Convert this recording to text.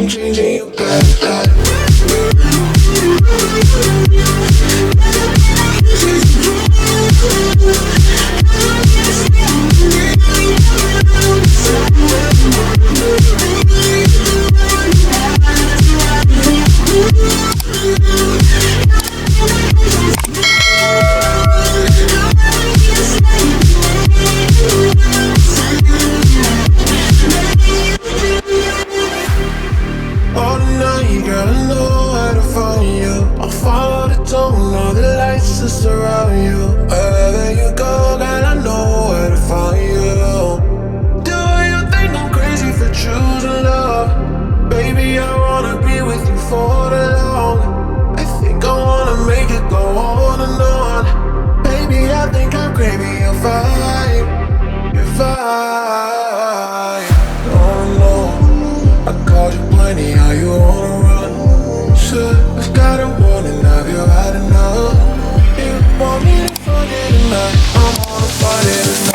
I'm changing, you got it. All night, girl, I know how to find you. I'll follow the tone, all the lights that surround you. Wherever you go, girl, I know where to find you. Do you think I'm crazy for choosing love? Baby, I wanna be with you for the long. I think I wanna make it go on and on. Baby, I think I'm craving your vibe, your vibe. Oh no, I called you plenty, how you wanna run? Shit, I got a warning, have you had enough? You want me to forget tonight, I'm gonna fight it tonight.